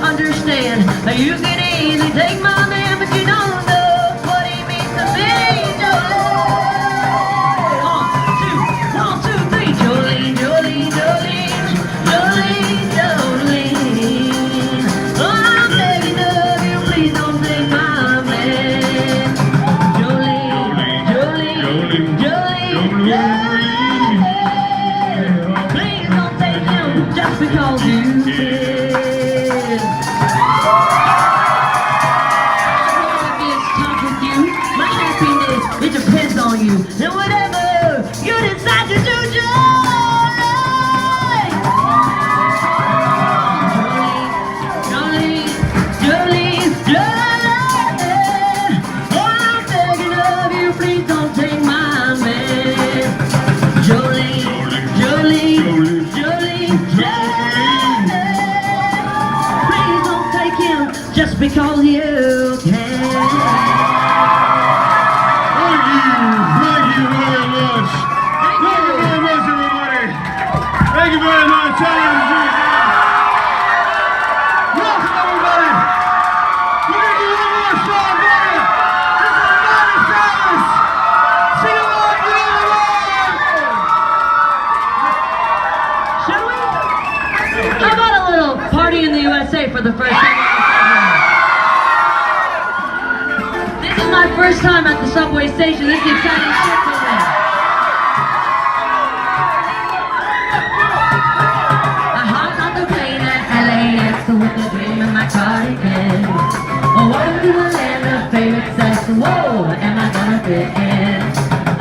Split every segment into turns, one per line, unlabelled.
understand. You can easily take my man, but you don't know what he means to me. Jolene. 1, 2, 1, 2, 3. Jolene, Jolene, Jolene, Jolene, Jolene. Oh, I'm begging of you, please don't take my man. Jolene, Jolene, Jolene, Jolene. Please don't take him just because you can. It depends on you, and whatever you decide to do, Jolene, Jolene, Jolene, Jolene. Oh, I'm begging of you, please don't take my man. Jolene, Jolene, Jolene, Jolene. Please don't take him just because you can.
Thank you very much. Welcome, everybody. We're going to do one more song for you. This is Miley Cyrus. Sing along, get
Shall we? How about a little party in the USA for the first time? This is my first time at the subway station. This is exciting shit for me. With a dream in my cardigan. Oh, welcome to the land of favorite sex. Whoa, am I gonna fit in?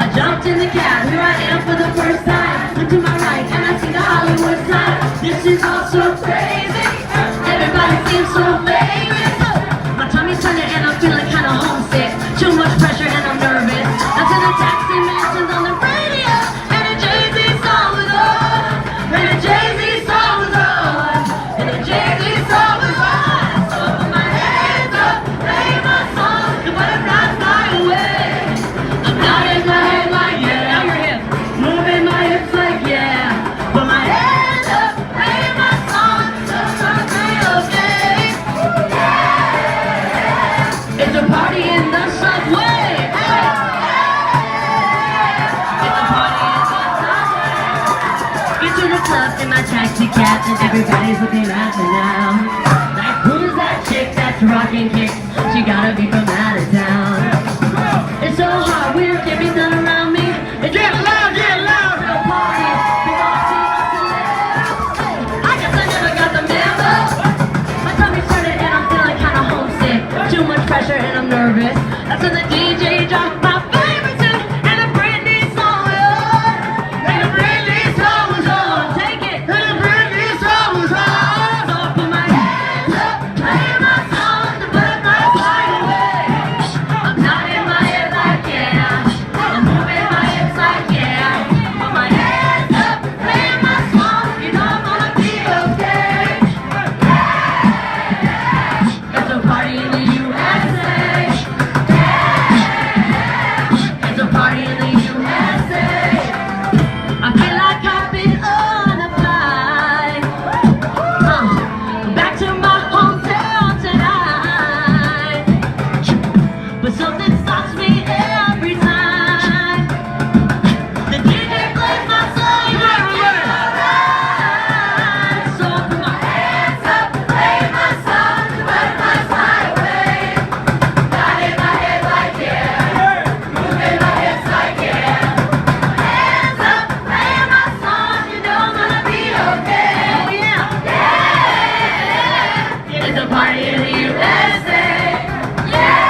I jumped in the cab, here I am for the first time. Look to my right and I see the Hollywood sign. This is all so crazy. Everybody seems so famous. My tummy's turning and I'm feeling kinda homesick. Too much pressure and I'm nervous. Until the taxi mentions on the radio and a Jay-Z song was on. And a Jay-Z song was on. And a Jay-Z song was on. So I put my hands up, play my song, and butterflies fly away. I'm nodding my head like yeah, now you're hip. Moving my hips like yeah. Put my hands up, play my song, butterflies okay. It's a party in the subway. It's a party in the subway. Get to the club in my taxi cab and everybody's looking at me now. Like, who's that chick that's rocking kicks? She gotta be from out of town. It's so hard, weird can't be done around me. It's get loud, get loud. Real party, big old team of celebs. I guess I never got the memo. My tummy's turning and I'm feeling kinda homesick. Too much pressure and I'm nervous. That's when the DJ dropped my favorite tune and a Britney song was on. And a Britney song was on. Take it. And a Britney song was on. So I put my hands up, play my song, the butterflies fly away. I'm nodding my head like yeah. I'm moving my hips like yeah. Put my hands up, play my song, you know I'm gonna be okay. It's a party in the USA. It's a party in the USA. I feel like I've been on a flight back to my hometown tonight. But something stops me every time. The DJ plays my song like it's alright. So I put my hands up, play my song, the butterflies fly away. Nodding my head like yeah, moving my hips like yeah. Hands up, play my song, you know I'm gonna be okay. Oh yeah, yeah. It's a party in the USA. Yeah,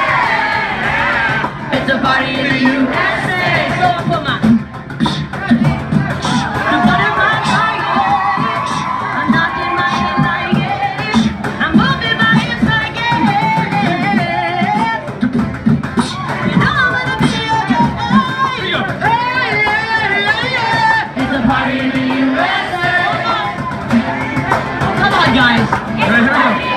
it's a party in the USA. So I put my the butterflies like yeah. I'm knocking my head like yeah. I'm moving my hips like yeah. You know I'm gonna be okay. It's a party in the USA. Come on, guys.
Right here we go.